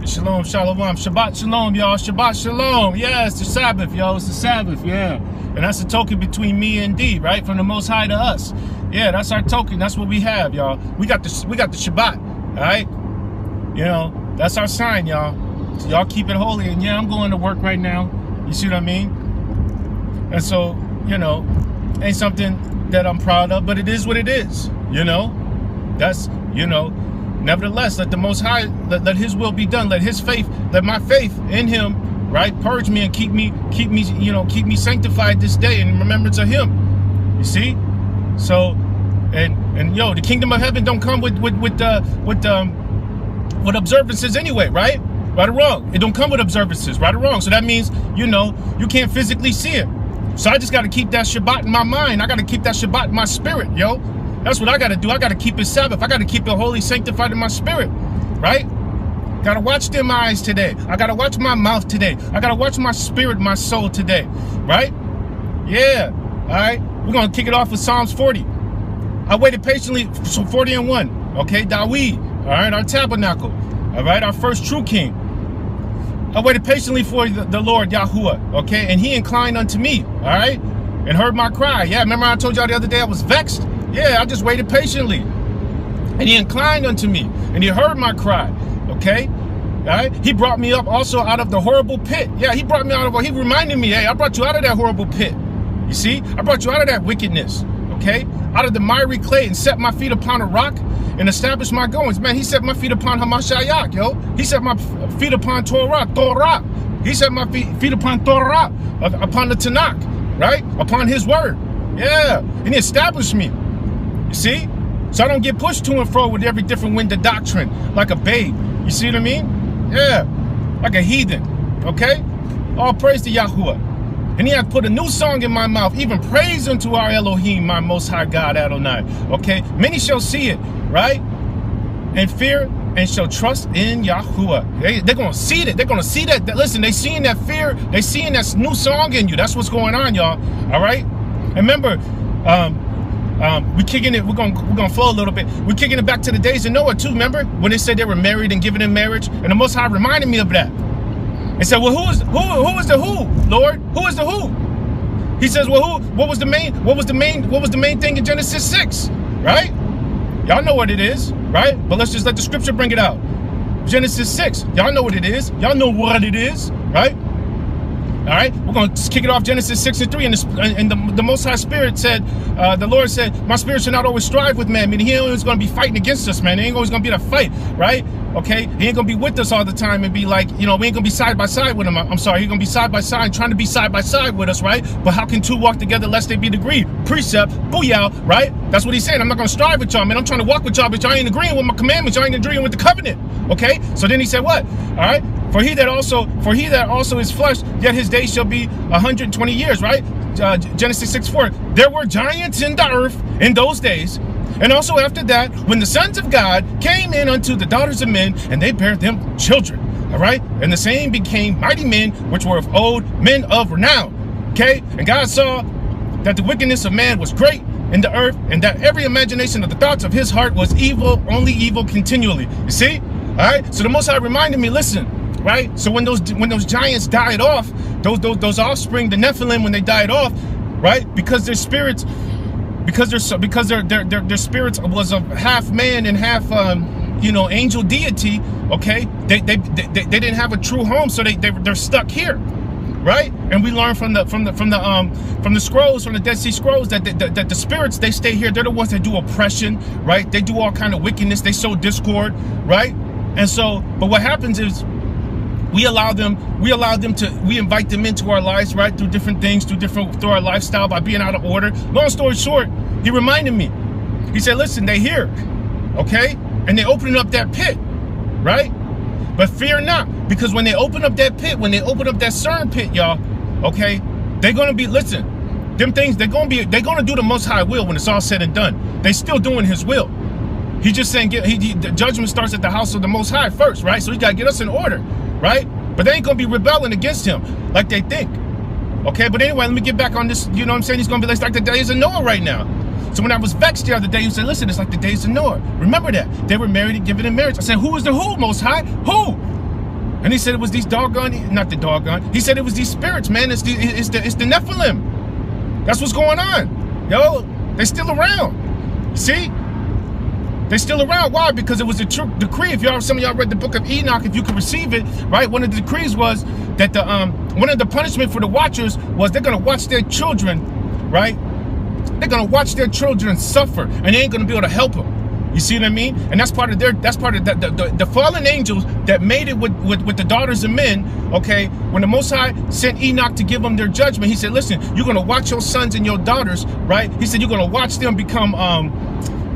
Shalom, shalom. Shabbat shalom, y'all. Shabbat shalom. Yeah, it's the Sabbath, yo. It's the Sabbath, yeah. And that's the token between me and D, right? From the Most High to us. Yeah, that's our token. That's what we have, y'all. We got the Shabbat, all right? You know, that's our sign, y'all. So y'all keep it holy. And yeah, I'm going to work right now. You see what I mean? And so, you know, ain't something that I'm proud of, but it is what it is, you know? That's, you know, nevertheless, let the Most High, let his will be done. Let his faith, let my faith in him, right, purge me and keep me, you know, keep me sanctified this day in remembrance of him. You see? So, and yo, the kingdom of heaven don't come with observances anyway, right? Right or wrong? It don't come with observances, right or wrong. So that means, you know, you can't physically see it. So I just got to keep that Shabbat in my mind. I got to keep that Shabbat in my spirit, yo. That's what I got to do. I got to keep it Sabbath. I got to keep it holy, sanctified in my spirit, right? Got to watch them eyes today. I got to watch my mouth today. I got to watch my spirit, my soul today, right? Yeah, all right? We're going to kick it off with Psalms 40. I waited patiently, so 40 and 1, okay? Dawid, all right? Our tabernacle, all right? Our first true king. I waited patiently for the Lord, Yahuwah, okay? And he inclined unto me, all right? And heard my cry. Yeah, remember I told y'all the other day I was vexed? Yeah, I just waited patiently. And he inclined unto me, and he heard my cry, okay? All right? He brought me up also out of the horrible pit. Yeah, he brought me out of, he reminded me, hey, I brought you out of that horrible pit. You see? I brought you out of that wickedness, okay? Out of the miry clay and set my feet upon a rock and established my goings. Man, he set my feet upon Hamashiach, yo. He set my feet upon Torah. He set my feet upon Torah, upon the Tanakh, right? Upon his word. Yeah, and he established me. You see? So I don't get pushed to and fro with every different wind of doctrine like a babe. You see what I mean? Yeah, like a heathen, okay? All praise to Yahuwah. And he hath put a new song in my mouth, even praise unto our Elohim, my most high God Adonai. Okay? Many shall see it, right? And fear and shall trust in Yahuwah. They're going to see it. They're going to see that. Listen, they seeing that fear. They seeing that new song in you. That's what's going on, y'all. All right? And remember, we kicking it. We're gonna flow a little bit. We're kicking it back to the days of Noah too. Remember when they said they were married and given in marriage, and the Most High reminded me of that. They said, "Well, who is the who, Lord? Who is the who?" He says, "Well, who? What was the main thing in Genesis 6? Right? Y'all know what it is, right? But let's just let the scripture bring it out. Genesis 6. Y'all know what it is. Y'all know what it is, right?" All right, we're going to kick it off Genesis 6 and 3. And the Most High Spirit said, the Lord said, my spirit should not always strive with man. Meaning he ain't always going to be fighting against us, man. He ain't always going to be in a fight, right? Okay, he ain't going to be with us all the time and be like, you know, we ain't going to be side by side with him. I'm sorry, he's going to be side by side, trying to be side by side with us, right? But how can two walk together lest they be agreed? Precept, booyah, right? That's what he's saying. I'm not going to strive with y'all, man. I'm trying to walk with y'all, but y'all ain't agreeing with my commandments. Y'all ain't agreeing with the covenant, okay? So then he said what? All right? For he that also is flesh, yet his days shall be 120 years, right? Genesis 6:4. There were giants in the earth in those days, and also after that, when the sons of God came in unto the daughters of men, and they bare them children. All right, and the same became mighty men, which were of old, men of renown. Okay, and God saw that the wickedness of man was great in the earth, and that every imagination of the thoughts of his heart was evil, only evil continually. You see? All right. So the Most High reminded me, listen. Right, so when those giants died off, those offspring, the Nephilim, when they died off, right, because their spirits, because their spirits was of half man and half you know, angel deity. Okay, they didn't have a true home, so they're stuck here, right? And we learn from the scrolls, from the Dead Sea Scrolls, that the spirits, they stay here. They're the ones that do oppression, right? They do all kind of wickedness. They sow discord, right? And so, but what happens is, we invite them into our lives, right? Through different things, through our lifestyle, by being out of order. Long story short, he reminded me. He said, listen, they here, okay? And they opening up that pit, right? But fear not, because when they open up that pit, when they open up that CERN pit, y'all, okay, they're gonna be, listen, them things, they're gonna do the Most High will when it's all said and done. They still doing his will. He's just saying, the judgment starts at the house of the Most High first, right? So he got to get us in order, right? But they ain't going to be rebelling against him like they think. Okay, but anyway, let me get back on this. You know what I'm saying? He's going to be like the days of Noah right now. So when I was vexed the other day, you said, listen, it's like the days of Noah. Remember that. They were married and given in marriage. I said, who is the who, Most High? Who? And he said it was these doggone, not the doggone, he said it was these spirits, man. It's the Nephilim. That's what's going on. Yo, they still around. You see? They still around. Why? Because it was a decree. If y'all, some of y'all read the book of Enoch, if you could receive it, right? One of the decrees was that the one of the punishment for the watchers was they're gonna watch their children, right? They're gonna watch their children suffer, and they ain't gonna be able to help them. You see what I mean? And that's part of the fallen angels that made it with the daughters of men. Okay, when the Most High sent Enoch to give them their judgment, he said, listen, you're gonna watch your sons and your daughters, right? He said you're gonna watch them become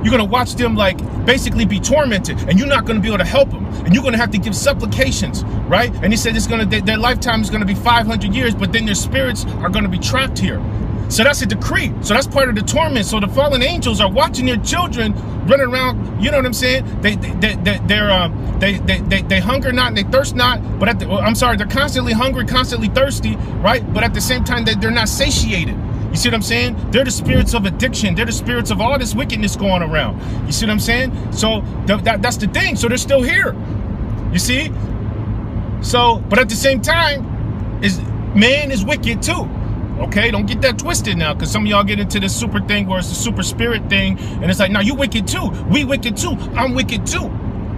you're gonna watch them like basically be tormented, and you're not gonna be able to help them, and you're gonna have to give supplications, right? And he said it's gonna their lifetime is gonna be 500 years, but then their spirits are gonna be trapped here. So that's a decree. So that's part of the torment. So the fallen angels are watching their children running around. You know what I'm saying? They hunger not and they thirst not. But they're constantly hungry, constantly thirsty, right? But at the same time, they're not satiated. You see what I'm saying? They're the spirits of addiction. They're the spirits of all this wickedness going around. You see what I'm saying? So that's the thing. So they're still here. You see? So, but at the same time, man is wicked too. Okay, don't get that twisted now, because some of y'all get into this super thing where it's the super spirit thing, and it's like, now you wicked too, we wicked too, I'm wicked too.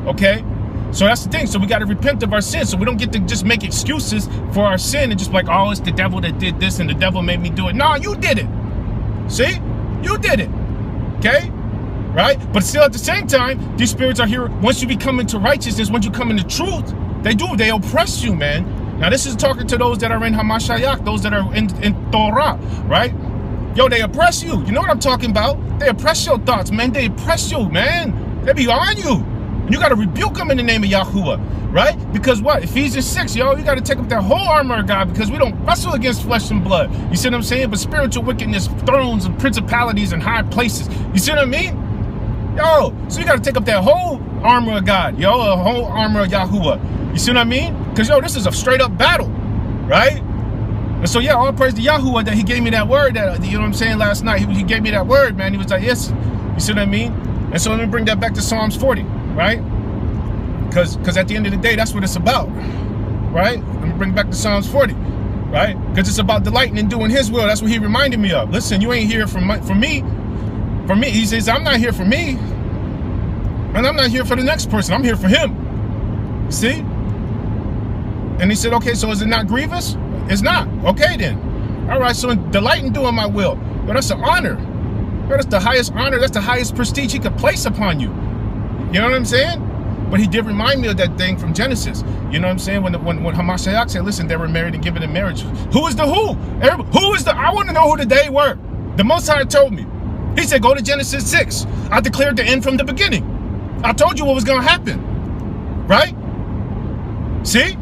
Okay, so that's the thing. So we got to repent of our sin, so we don't get to just make excuses for our sin and just like, oh, it's the devil that did this and the devil made me do it. No, you did it. See, you did it. Okay, right? But still at the same time, these spirits are here. Once you become into righteousness, once you come into truth, they oppress you, man. Now, this is talking to those that are in Hamashiach, those that are in Torah, right? Yo, they oppress you. You know what I'm talking about? They oppress your thoughts, man. They oppress you, man. They be on you. And you got to rebuke them in the name of Yahuwah, right? Because what? Ephesians 6, yo, you got to take up that whole armor of God, because we don't wrestle against flesh and blood. You see what I'm saying? But spiritual wickedness, thrones and principalities and high places. You see what I mean? Yo, so you got to take up that whole armor of God, yo, a whole armor of Yahuwah. You see what I mean? Because, yo, this is a straight up battle, right? And so, yeah, all praise to Yahuwah that he gave me that word, that, you know what I'm saying, last night. He gave me that word, man. He was like, yes. You see what I mean? And so let me bring that back to Psalms 40, right? Because at the end of the day, that's what it's about, right? Let me bring it back to Psalms 40, right? Because it's about delighting in doing his will. That's what he reminded me of. Listen, you ain't here for me. For me, he says, I'm not here for me. And I'm not here for the next person. I'm here for him. See? And he said, okay, so is it not grievous? It's not. Okay, then. All right, so delight in doing my will. But that's an honor. That's the highest honor. That's the highest prestige he could place upon you. You know what I'm saying? But he did remind me of that thing from Genesis. You know what I'm saying? When Hamashiach said, listen, they were married and given in marriage. Who is the who? I want to know who the they were. The Most High told me. He said, go to Genesis 6. I declared the end from the beginning. I told you what was going to happen. Right? See?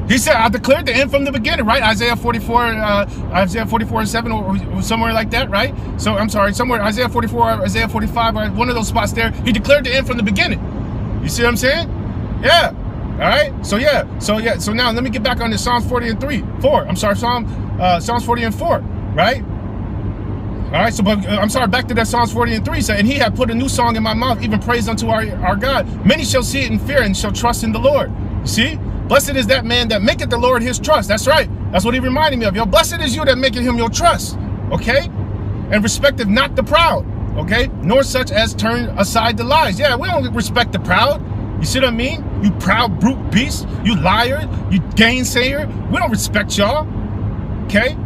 He said, I declared the end from the beginning, right? Isaiah 44:7 or somewhere like that, right? So I'm sorry, somewhere Isaiah 44, Isaiah 45, or one of those spots there. He declared the end from the beginning. You see what I'm saying? Yeah. All right. So yeah. So now let me get back on this Psalms 40 and 4. I'm sorry, Psalms 40 and 4, right? All right. So, but I'm sorry, back to that Psalms 40 and 3. So, and he had put a new song in my mouth, even praise unto our God. Many shall see it in fear and shall trust in the Lord. You see? Blessed is that man that maketh the Lord his trust. That's right. That's what he reminded me of. Yo, blessed is you that maketh him your trust. Okay? And respecteth not the proud. Okay? Nor such as turn aside the lies. Yeah, we don't respect the proud. You see what I mean? You proud brute beast. You liar. You gainsayer. We don't respect y'all. Okay?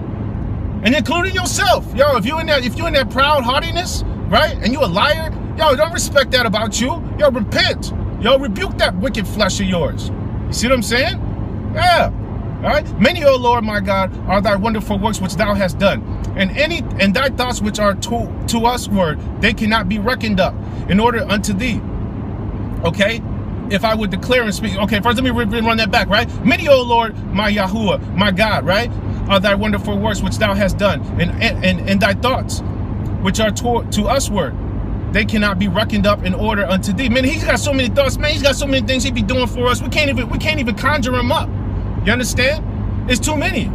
And including yourself. Yo, if you're in that proud haughtiness, right? And you a liar, yo, don't respect that about you. Yo, repent. Yo, rebuke that wicked flesh of yours. You see what I'm saying? Yeah. All right. Many, O Lord, my God, are thy wonderful works which thou hast done. And thy thoughts which are to us word, they cannot be reckoned up in order unto thee. Okay? If I would declare and speak. Okay, first let me run that back, right? Many, O Lord, my Yahuwah, my God, right? Are thy wonderful works which thou hast done. And thy thoughts which are to us word, they cannot be reckoned up in order unto thee. Man, he's got so many thoughts, man. He's got so many things he be doing for us. We can't even conjure him up. You understand? It's too many.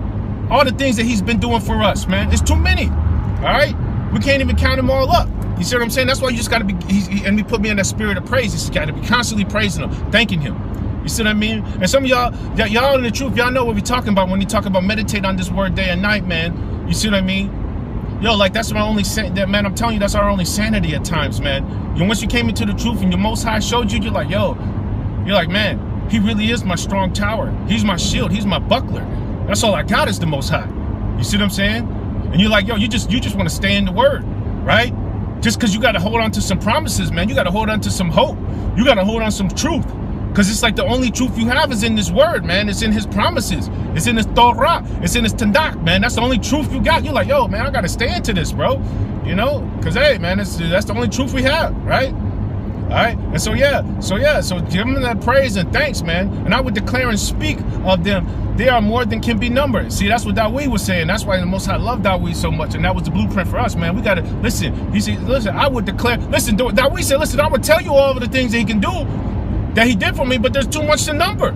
All the things that he's been doing for us, man. It's too many. All right? We can't even count them all up. You see what I'm saying? That's why you just got to be, and he put me in that spirit of praise. You just got to be constantly praising him, thanking him. You see what I mean? And some of y'all in the truth, y'all know what we're talking about when we talk about meditate on this word day and night, man. You see what I mean? Yo, like that's my only man. I'm telling you, that's our only sanity at times, man. Once you came into the truth and your Most High showed you, you're like, yo, you're like, man, He really is my strong tower. He's my shield. He's my buckler. That's all I got is the Most High. You see what I'm saying? And you're like, yo, you just want to stay in the word, right? Just because you got to hold on to some promises, man. You got to hold on to some hope. You got to hold on to some truth. Because it's like the only truth you have is in this word, man. It's in His promises. It's in His Torah. It's in His Tanakh, man. That's the only truth you got. You're like, yo, man, I got to stay into this, bro. You know? Because, hey, man, that's the only truth we have, right? All right? And so give them that praise and thanks, man. And I would declare and speak of them. They are more than can be numbered. See, that's what Dawid was saying. That's why the Most High loved Dawid so much. And that was the blueprint for us, man. We got to, listen. He said, listen, I would declare, listen, Dawid said, listen, I would tell you all of the things that He can do, that He did for me, but there's too much to number.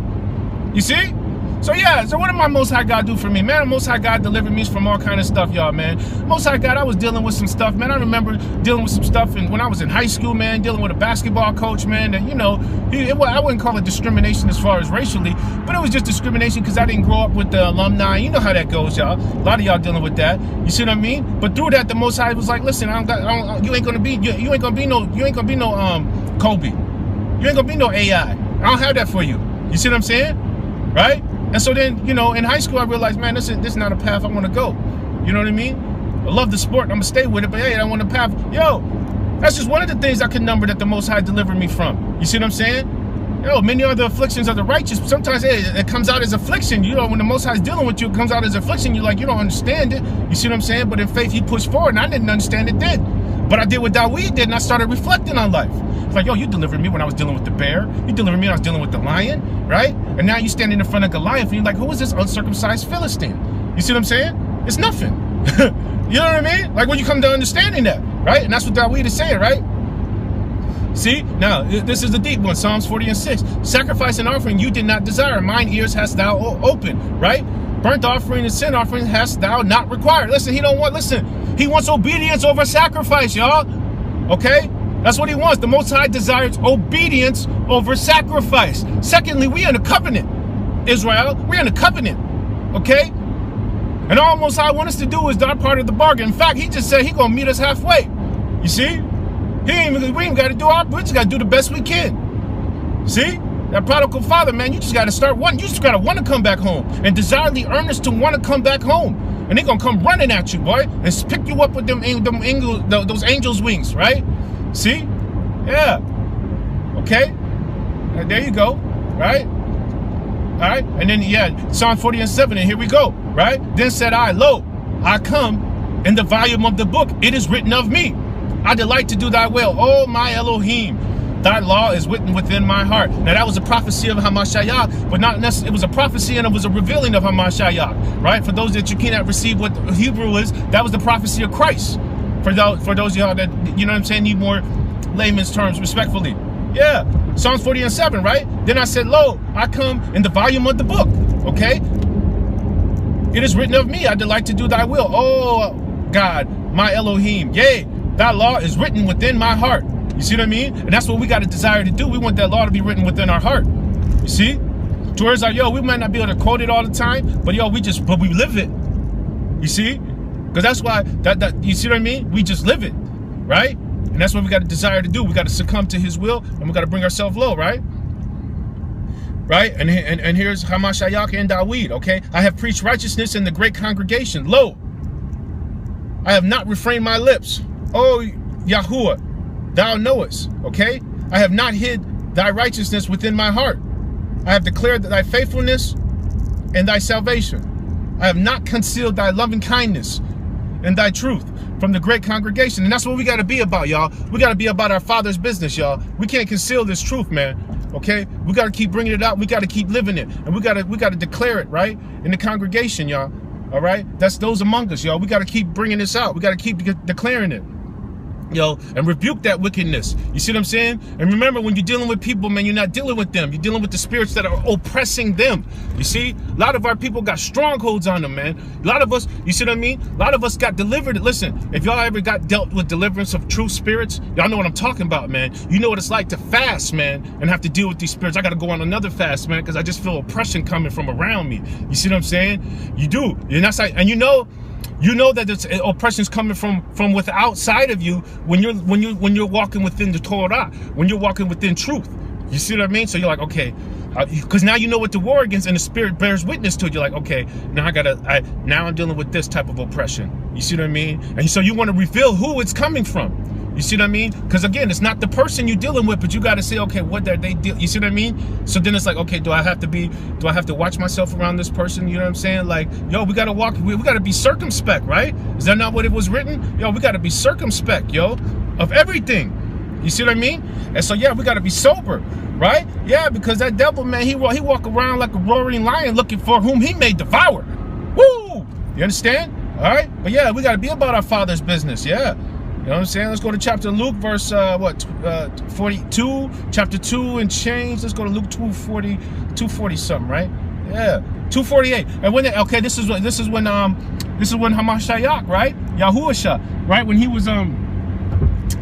You see? So yeah, so what did my Most High God do for me? Man, the Most High God delivered me from all kind of stuff, y'all, man. Most High God, I was dealing with some stuff, man. I remember dealing with some stuff when I was in high school, man, dealing with a basketball coach, man, that, you know, I wouldn't call it discrimination as far as racially, but it was just discrimination because I didn't grow up with the alumni. You know how that goes, y'all. A lot of y'all dealing with that. You see what I mean? But through that, the Most High was like, listen, you ain't gonna be no Kobe. You ain't gonna be no AI. I don't have that for you. You see what I'm saying? Right? And so then, you know, in high school, I realized, man, this is not a path I want to go. You know what I mean? I love the sport. I'm going to stay with it. But, hey, I want a path. Yo, that's just one of the things I can number that the Most High delivered me from. You see what I'm saying? Yo, many are the afflictions of the righteous. Sometimes it comes out as affliction. You know, when the Most High is dealing with you, it comes out as affliction. You're like, you don't understand it. You see what I'm saying? But in faith, He pushed forward, and I didn't understand it then. But I did what Dawid did, and I started reflecting on life. It's like, yo, you delivered me when I was dealing with the bear. You delivered me when I was dealing with the lion, right? And now you're standing in front of Goliath, and you're like, who is this uncircumcised Philistine? You see what I'm saying? It's nothing. You know what I mean? Like when you come to understanding that, right? And that's what Dawid is saying, right? See? Now, this is the deep one. Psalms 40:6. Sacrifice and offering you did not desire. Mine ears hast thou opened, right? Burnt offering and sin offering hast thou not required. Listen, He wants obedience over sacrifice, y'all. Okay? That's what He wants. The Most High desires obedience over sacrifice. Secondly, we are in a covenant, Israel. We're in a covenant, okay? And all Most High wants us to do is that part of the bargain. In fact, He just said He's going to meet us halfway. You see? We ain't got to do we just got to do the best we can. See? That prodigal father, man, you just got to start one. You just got to want to come back home and desire the earnest to want to come back home. And they're going to come running at you, boy, and pick you up with those angels' wings, right? See? Yeah. Okay? There you go. Right? All right? And then, yeah, Psalm 40:7, and here we go. Right? Then said I, lo, I come in the volume of the book. It is written of me. I delight to do thy will. Oh, my Elohim. Thy law is written within my heart. Now, that was a prophecy of Hamashiach, but not necessarily. It was a prophecy and it was a revealing of Hamashiach, right? For those that you cannot receive what Hebrew is, that was the prophecy of Christ. For those of y'all that, you know what I'm saying, need more layman's terms, respectfully. Yeah, Psalms 40:7, right? Then I said, lo, I come in the volume of the book, okay? It is written of me, I delight to do thy will. Oh, God, my Elohim, yea, thy law is written within my heart. You see what I mean? And that's what we got to desire to do. We want that law to be written within our heart. You see? Towards like, yo, we might not be able to quote it all the time, but yo, we live it. You see? Because that's why you see what I mean? We just live it, right? And that's what we got to desire to do. We got to succumb to His will, and we got to bring ourselves low, right? Right? And here's Hamashiach and Dawid, okay? I have preached righteousness in the great congregation. Lo, I have not refrained my lips. Oh, Yahuwah, thou knowest, okay? I have not hid thy righteousness within my heart. I have declared thy faithfulness and thy salvation. I have not concealed thy loving kindness and thy truth from the great congregation. And that's what we got to be about, y'all. We got to be about our Father's business, y'all. We can't conceal this truth, man. Okay? We got to keep bringing it out. We got to keep living it. And we got to declare it, right? In the congregation, y'all. All right? That's those among us, y'all. We got to keep bringing this out. We got to keep declaring it. and rebuke that wickedness. You see what I'm saying? And remember, when you're dealing with people, man, you're not dealing with them. You're dealing with the spirits that are oppressing them. You see? A lot of our people got strongholds on them, man. A lot of us, you see what I mean? A lot of us got delivered. Listen, if y'all ever got dealt with deliverance of true spirits, y'all know what I'm talking about, man. You know what it's like to fast, man, and have to deal with these spirits. I got to go on another fast, man, because I just feel oppression coming from around me. You see what I'm saying? You do. And that's like, and you know that it's oppression's coming from with outside of you when you're walking within the Torah, when you're walking within truth. You see what I mean? So you're like, okay, because now you know what to war against, and the spirit bears witness to it. You're like, okay, now now I'm dealing with this type of oppression. You see what I mean? And so you want to reveal who it's coming from. You see what I mean? Because again, it's not the person you're dealing with, but you got to say, okay, what are they deal? You see what I mean? So then it's like, okay, do I have to watch myself around this person? You know what I'm saying? Like, yo, we got to we got to be circumspect, right? Is that not what it was written? Yo, we got to be circumspect, yo, of everything. You see what I mean? And so, yeah, we got to be sober, right? Yeah, because that devil, man, he walk around like a roaring lion looking for whom he may devour. Woo! You understand? All right? But yeah, we got to be about our Father's business, yeah. You know what I'm saying? Let's go to chapter Luke, verse 42, chapter 2 and change. Let's go to Luke 240 something, right? Yeah, 248. And when this is when Hamashiach, right? Yahuwah, right? When he was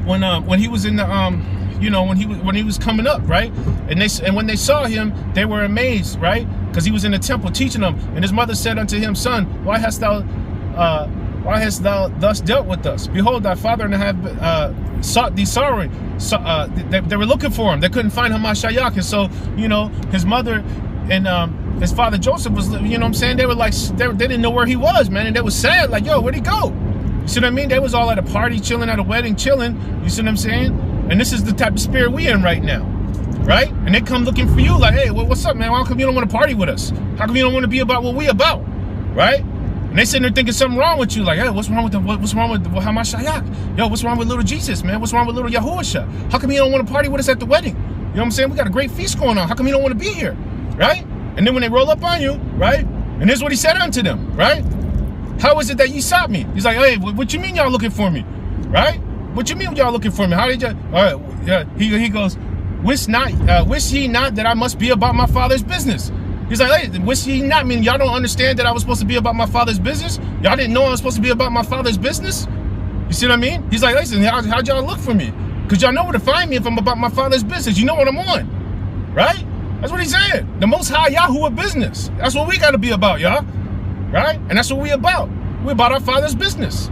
when he was in the when he was coming up, right? And when they saw him, they were amazed, right? Because he was in the temple teaching them. And his mother said unto him, Son, why hast thou thus dealt with us? Behold, thy father and I have sought thee sorrowing. So, they were looking for him. They couldn't find Hamashiach. And so, his mother and his father Joseph was, you know what I'm saying? They were like, they didn't know where he was, man. And they was sad, like, yo, where'd he go? You see what I mean? They was all at a party, chilling, at a wedding, chilling. You see what I'm saying? And this is the type of spirit we in right now, right? And they come looking for you like, hey, what's up, man? How come you don't want to party with us? How come you don't want to be about what we about, right? And they sitting there thinking something wrong with you, like, hey, what's wrong with Hamashiach? Yo, what's wrong with little Jesus, man? What's wrong with little Yahuwah? How come you don't want to party with us at the wedding? You know what I'm saying? We got a great feast going on. How come you don't want to be here, right? And then when they roll up on you, right? And this is what he said unto them, right? How is it that ye sought me? He's like, hey, what you mean y'all looking for me, right? What you mean y'all looking for me? How did y'all? All right, yeah. He goes, wish ye not that I must be about my Father's business. He's like, hey, wish ye not, mean y'all don't understand that I was supposed to be about my Father's business? Y'all didn't know I was supposed to be about my Father's business? You see what I mean? He's like, listen, how'd y'all look for me? Because y'all know where to find me if I'm about my Father's business. You know what I'm on, right? That's what he said. The Most High Yahuwah business. That's what we got to be about, y'all, right? And that's what we about. We're about our Father's business,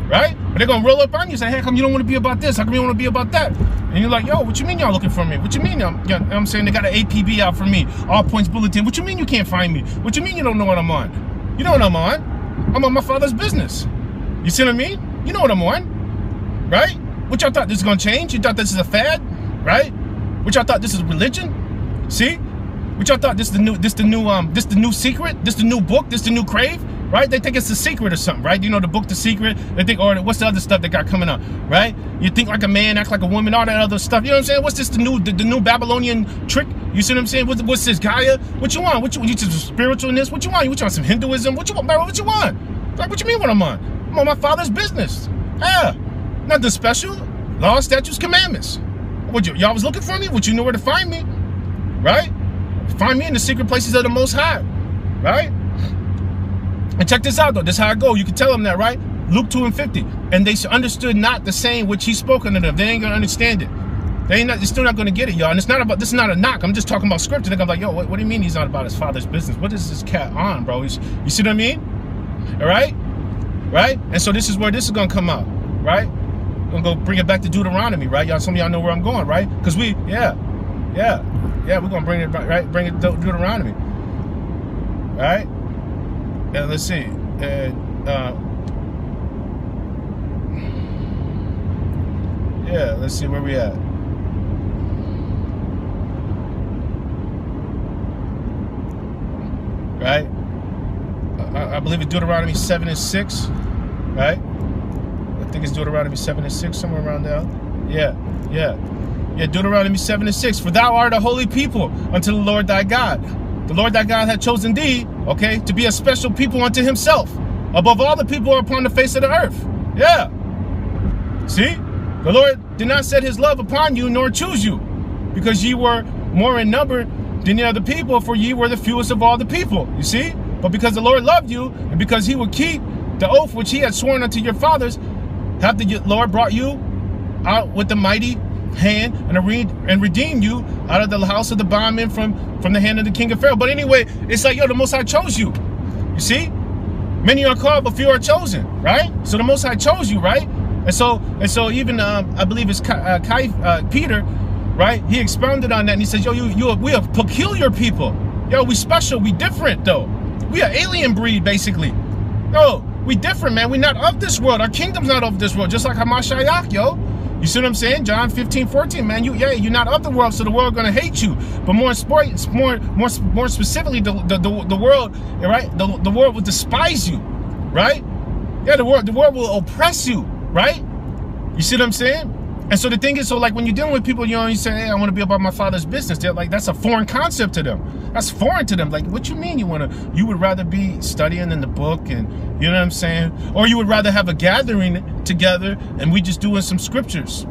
right? But they're going to roll up on you and say, hey, how come you don't want to be about this? How come you don't want to be about that? And you're like, yo, what you mean y'all looking for me? What you mean? I'm saying they got an APB out for me. All points bulletin. What you mean you can't find me? What you mean you don't know what I'm on? You know what I'm on? I'm on my Father's business. You see what I mean? You know what I'm on, right? What y'all thought this is going to change? You thought this is a fad, right? What y'all thought this is religion? See? What y'all thought this the new secret? This the new book? This the new crave? Right? They think it's the secret or something, right? You know, the book, The Secret. They think, or what's the other stuff they got coming up, right? You think like a man, act like a woman, all that other stuff. You know what I'm saying? What's this, the new Babylonian trick? You see what I'm saying? What's this, Gaia? What you want? What you just spiritualness? What you want? You want some Hinduism? What you want, bro? What you want? Like, what you mean what I'm on? I'm on my Father's business. Yeah. Nothing special. Law, statutes, commandments. Y'all was looking for me? What you know where to find me? Right? Find me in the secret places of the Most High. Right? And check this out, though. This is how I go. You can tell them that, right? Luke 2:50. And they understood not the saying which he spoke unto them. They ain't gonna understand it. They're still not gonna get it, y'all. And it's not about. This is not a knock. I'm just talking about scripture. They're gonna be like, yo, what do you mean he's not about his Father's business? What is this cat on, bro? You see what I mean? All right, right. And so this is where this is gonna come out, right? I'm gonna go bring it back to Deuteronomy, right? Y'all, some of y'all know where I'm going, right? Because we're gonna bring it right. Bring it to Deuteronomy, all right? And let's see. Let's see where we at. Right? I believe it's Deuteronomy 7 and 6. Right? I think it's Deuteronomy 7 and 6, somewhere around there. Yeah, Deuteronomy 7 and 6. For thou art a holy people unto the Lord thy God. The Lord thy God hath chosen thee, okay, to be a special people unto himself, above all the people upon the face of the earth. Yeah. See? The Lord did not set his love upon you, nor choose you, because ye were more in number than the other people, for ye were the fewest of all the people. You see? But because the Lord loved you, and because he would keep the oath which he had sworn unto your fathers, hath the Lord brought you out with the mighty hand and redeemed you out of the house of the bondmen from the hand of the king of Pharaoh. But anyway, it's like, yo, the Most High chose you. You see? Many are called, but few are chosen, right? So the Most High chose you, right? And so even I believe it's Peter, right? He expounded on that and he says, yo, we are peculiar people. Yo, we special, we different though. We are alien breed, basically. Yo, we different, man. We're not of this world. Our kingdom's not of this world, just like Hamashiach, yo. You see what I'm saying? John 15:14, man. You're not of the world, so the world gonna hate you. But more specifically, the world, right? The world will despise you, right? Yeah, the world will oppress you, right? You see what I'm saying? And so the thing is, so like when you're dealing with people, you know, you say, hey, I want to be about my Father's business. They're like, that's a foreign concept to them. That's foreign to them. Like, what you mean you would rather be studying in the book, and you know what I'm saying? Or you would rather have a gathering together and we just doing some scriptures.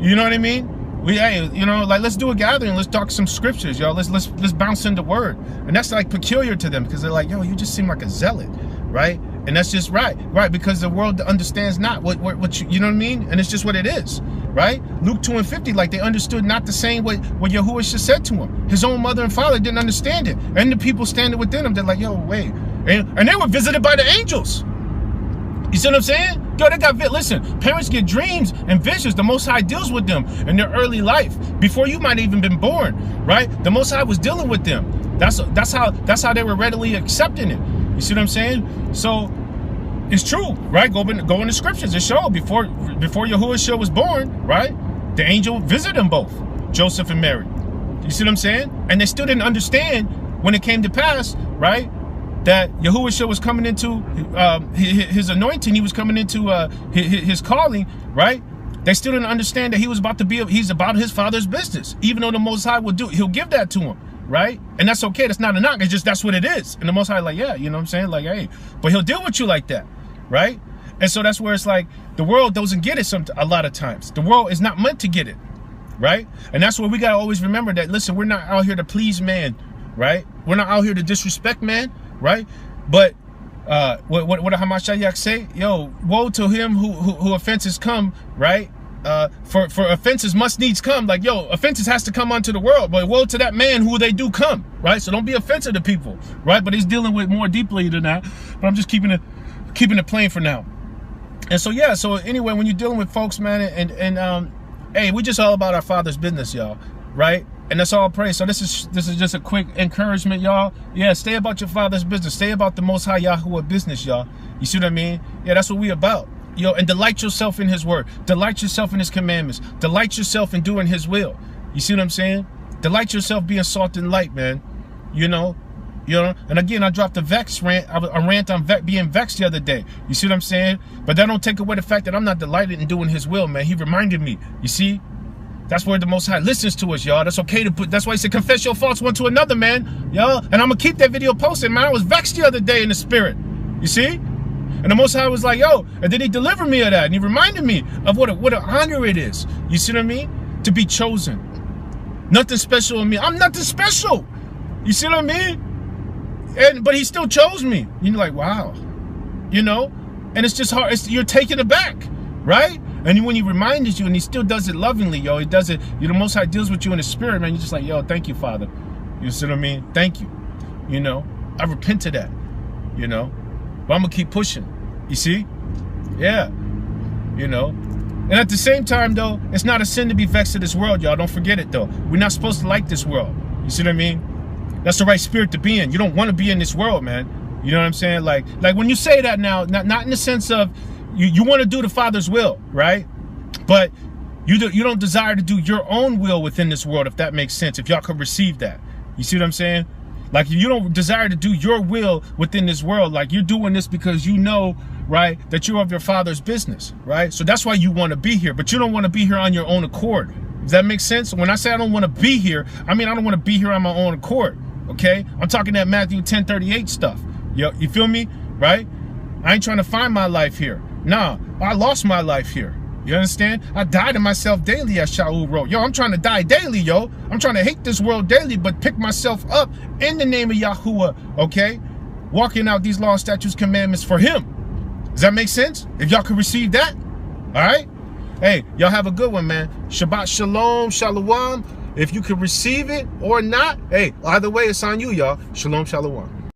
You know what I mean? Hey, you know, like, let's do a gathering, let's talk some scriptures, y'all. Let's bounce into word. And that's like peculiar to them, because they're like, yo, you just seem like a zealot, right? And that's just right, because the world understands not what you know what I mean? And it's just what it is, right? Luke 2:50, like they understood not the same way what Yahuwah said to him. His own mother and father didn't understand it. And the people standing within him, they're like, yo, wait. And they were visited by the angels. You see what I'm saying? Yo, they got, listen, parents get dreams and visions. The Most High deals with them in their early life, before you might even been born, right? The Most High was dealing with them. That's how they were readily accepting it. You see what I'm saying? So it's true, right? Go in the scriptures. It showed before Yahuwah was born, right? The angel visited them both, Joseph and Mary. You see what I'm saying? And they still didn't understand when it came to pass, right? That Yahuwah was coming into his anointing. He was coming into his calling, right? They still didn't understand that he's about his Father's business. Even though the Most High he'll give that to him. Right? And that's okay. That's not a knock. It's just, that's what it is. And the Most High, like, yeah, you know what I'm saying? Like, hey, but he'll deal with you like that. Right? And so that's where it's like, the world doesn't get it a lot of times. The world is not meant to get it. Right? And that's where we got to always remember that, listen, we're not out here to please man. Right? We're not out here to disrespect man. Right? But what did Hamashiach say? Yo, woe to him who offenses come, right? For offenses must needs come. Like, yo, offenses has to come onto the world, but woe to that man who they do come, right? So don't be offensive to people, right? But he's dealing with more deeply than that. But I'm just keeping it plain for now. And so, yeah, so anyway, when you're dealing with folks, man, and hey, we just all about our Father's business, y'all, right? And that's all praise. So this is just a quick encouragement, y'all. Yeah, stay about your Father's business. Stay about the Most High Yahuwah business, y'all. You see what I mean? Yeah, that's what we about. Yo, and delight yourself in his word. Delight yourself in his commandments. Delight yourself in doing his will. You see what I'm saying? Delight yourself being salt and light, man. You know. And again, I dropped a vex rant. A rant on being vexed the other day. You see what I'm saying? But that don't take away the fact that I'm not delighted in doing his will, man. He reminded me. You see? That's where the Most High listens to us, y'all. That's okay to put. That's why he said, confess your faults one to another, man. Y'all. And I'm gonna keep that video posted, man. I was vexed the other day in the spirit. You see? And the Most High was like, yo, and then he delivered me of that. And he reminded me of what an honor it is. You see what I mean? To be chosen. Nothing special in me. I'm nothing special. You see what I mean? But he still chose me. And you're like, wow. You know? And it's just hard. You're taken aback, right? And when he reminds you, and he still does it lovingly, yo. He does it. The Most High deals with you in the spirit, man. You're just like, yo, thank you, Father. You see what I mean? Thank you. You know? I repent of that. You know? But I'm going to keep pushing. You see? Yeah. You know? And at the same time, though, it's not a sin to be vexed to this world, y'all. Don't forget it, though. We're not supposed to like this world. You see what I mean? That's the right spirit to be in. You don't want to be in this world, man. You know what I'm saying? Like when you say that now, not in the sense of you want to do the Father's will, right? But you don't desire to do your own will within this world, if that makes sense. If y'all could receive that. You see what I'm saying? Like, you don't desire to do your will within this world. Like, you're doing this because you know, right, that you're of your Father's business, right? So that's why you want to be here. But you don't want to be here on your own accord. Does that make sense? When I say I don't want to be here, I mean I don't want to be here on my own accord, okay? I'm talking that Matthew 10:38 stuff. You feel me, right? I ain't trying to find my life here. Nah, I lost my life here. You understand? I die to myself daily, as Shaul wrote. Yo, I'm trying to die daily, yo. I'm trying to hate this world daily, but pick myself up in the name of Yahuwah, okay? Walking out these laws, statutes, commandments for him. Does that make sense? If y'all can receive that, all right? Hey, y'all have a good one, man. Shabbat shalom, shalom. If you can receive it or not, hey, either way, it's on you, y'all. Shalom, shalom.